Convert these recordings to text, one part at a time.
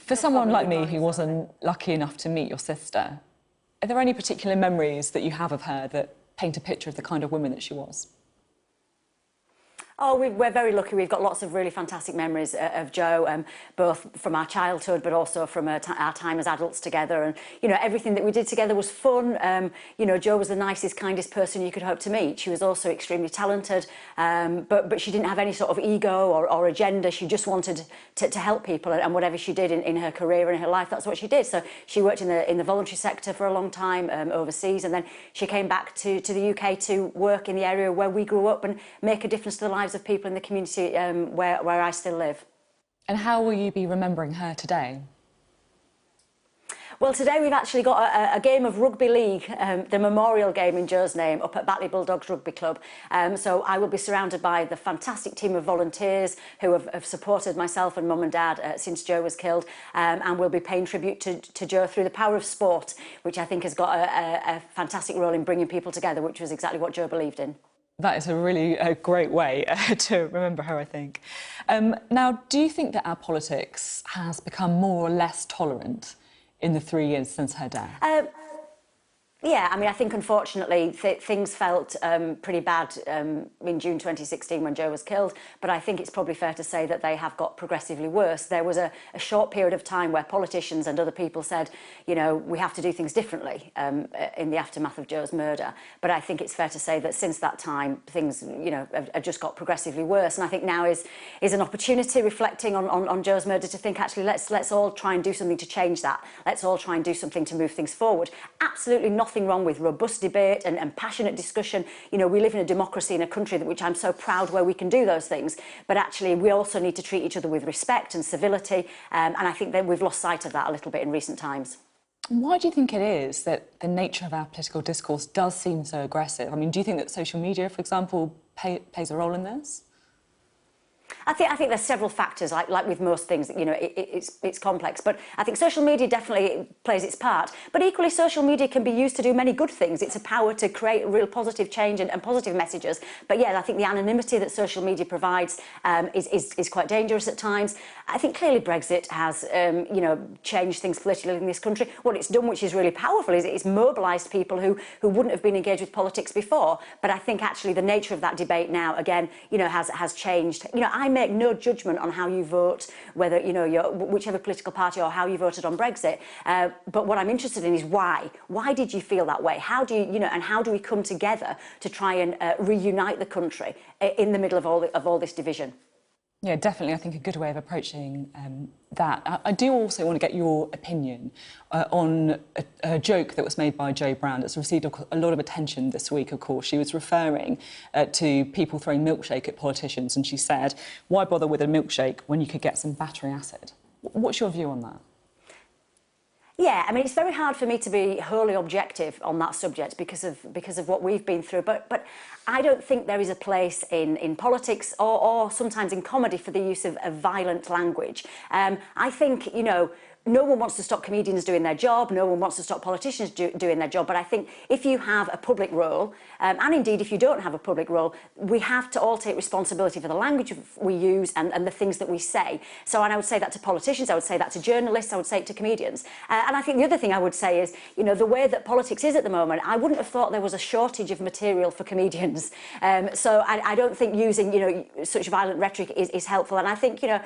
For someone like me who wasn't lucky enough to meet your sister, are there any particular memories that you have of her that paint a picture of the kind of woman that she was? Oh, we're very lucky. We've got lots of really fantastic memories of Jo, both from our childhood, but also from our time as adults together. And, you know, everything that we did together was fun. You know, Jo was the nicest, kindest person you could hope to meet. She was also extremely talented, but she didn't have any sort of ego or agenda. She just wanted to help people, and whatever she did in her career and in her life, that's what she did. So she worked in the voluntary sector for a long time overseas, and then she came back to the UK to work in the area where we grew up and make a difference to the lives of people in the community where I still live. And how will you be remembering her today? Well, today we've actually got a game of rugby league, the memorial game in Jo's name, up at Batley Bulldogs Rugby Club. So I will be surrounded by the fantastic team of volunteers who have supported myself and mum and dad since Jo was killed, and we'll be paying tribute to Jo through the power of sport, which I think has got a fantastic role in bringing people together, which was exactly what Jo believed in. That is a really great way to remember her, I think. Now, do you think that our politics has become more or less tolerant in the 3 years since her death? Yeah, I mean, I think unfortunately things felt pretty bad in June 2016 when Jo was killed, but I think it's probably fair to say that they have got progressively worse. There was a short period of time where politicians and other people said, you know, we have to do things differently in the aftermath of Jo's murder. But I think it's fair to say that since that time, things, you know, have just got progressively worse. And I think now is an opportunity, reflecting on Jo's murder, to think, actually, let's all try and do something to change that. Let's all try and do something to move things forward. Absolutely nothing wrong with robust debate and passionate discussion. You know, we live in a democracy, in a country which I'm so proud where we can do those things, but actually we also need to treat each other with respect and civility, and I think that we've lost sight of that a little bit in recent times. Why do you think it is that the nature of our political discourse does seem so aggressive? I mean, do you think that social media, for example, plays a role in this? I think there's several factors, like with most things, you know, it's complex, but I think social media definitely plays its part. But equally, social media can be used to do many good things. It's a power to create real positive change and positive messages. But yeah, I think the anonymity that social media provides is quite dangerous at times. I think clearly Brexit has, you know, changed things politically in this country. What it's done, which is really powerful, is it's mobilised people who wouldn't have been engaged with politics before. But I think actually the nature of that debate now, again, you know, has changed. You know, I make no judgment on how you vote, whether, you know, whichever political party, or how you voted on Brexit. But what I'm interested in is why. Why did you feel that way? How do you, you know, and how do we come together to try and reunite the country in the middle of all this division? Yeah, definitely. I think a good way of approaching that. I do also want to get your opinion on a joke that was made by Jo Brand. It's received a lot of attention this week, of course. She was referring to people throwing milkshake at politicians, and she said, why bother with a milkshake when you could get some battery acid? What's your view on that? Yeah, I mean, it's very hard for me to be wholly objective on that subject because of what we've been through. But I don't think there is a place in politics or sometimes in comedy for the use of violent language. I think, you know, no one wants to stop comedians doing their job, no one wants to stop politicians doing their job, but I think if you have a public role, and indeed if you don't have a public role, we have to all take responsibility for the language we use and the things that we say. So, and I would say that to politicians, I would say that to journalists, I would say it to comedians. And I think the other thing I would say is, you know, the way that politics is at the moment, I wouldn't have thought there was a shortage of material for comedians. So I don't think using, you know, such violent rhetoric is helpful. And I think, you know,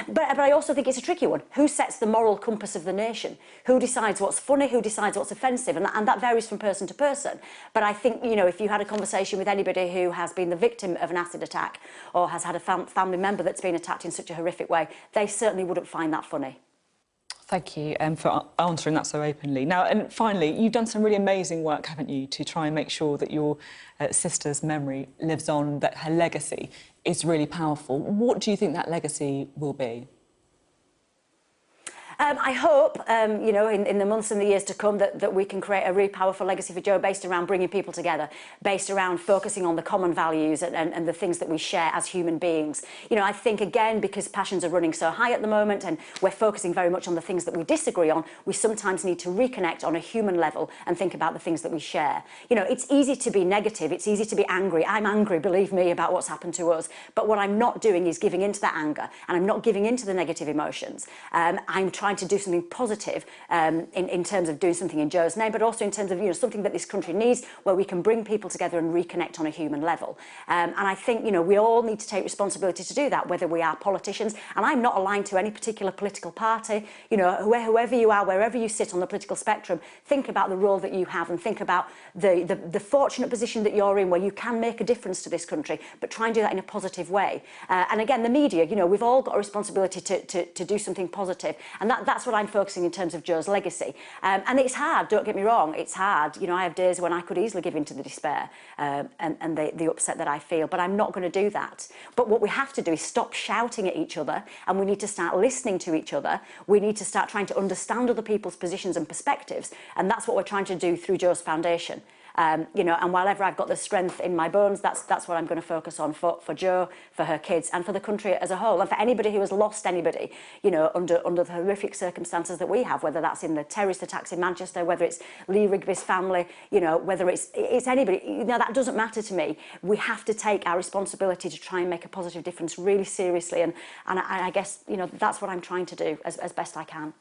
but I also think it's a tricky one. Who sets the moral compass of the nation? Who decides what's funny? Who decides what's offensive? And that varies from person to person. But I think, you know, if you had a conversation with anybody who has been the victim of an acid attack or has had a family member that's been attacked in such a horrific way, they certainly wouldn't find that funny. Thank you for answering that so openly. Now, and finally, you've done some really amazing work, haven't you, to try and make sure that your sister's memory lives on, that her legacy is really powerful. What do you think that legacy will be? I hope, you know, in the months and the years to come that we can create a really powerful legacy for Jo based around bringing people together, based around focusing on the common values and the things that we share as human beings. You know, I think, again, because passions are running so high at the moment and we're focusing very much on the things that we disagree on, we sometimes need to reconnect on a human level and think about the things that we share. You know, it's easy to be negative, it's easy to be angry. I'm angry, believe me, about what's happened to us. But what I'm not doing is giving into that anger, and I'm not giving into the negative emotions. I'm trying to do something positive in terms of doing something in Jo's name, but also in terms of, you know, something that this country needs, where we can bring people together and reconnect on a human level. And I think, you know, we all need to take responsibility to do that, whether we are politicians. And I'm not aligned to any particular political party. You know, whoever you are, wherever you sit on the political spectrum, think about the role that you have and think about the fortunate position that you're in, where you can make a difference to this country, but try and do that in a positive way. And again, the media, you know, we've all got a responsibility to do something positive. And that's what I'm focusing in terms of Jo's legacy. And it's hard, don't get me wrong, it's hard. You know, I have days when I could easily give in to the despair and the upset that I feel, but I'm not going to do that. But what we have to do is stop shouting at each other, and we need to start listening to each other. We need to start trying to understand other people's positions and perspectives, and that's what we're trying to do through Jo's Foundation. You know, and while ever I've got the strength in my bones, that's what I'm going to focus on for Jo, for her kids, and for the country as a whole, and for anybody who has lost anybody, you know, under the horrific circumstances that we have, whether that's in the terrorist attacks in Manchester, whether it's Lee Rigby's family, you know, whether it's anybody. You know, that doesn't matter to me. We have to take our responsibility to try and make a positive difference really seriously, and I guess, you know, that's what I'm trying to do as best I can.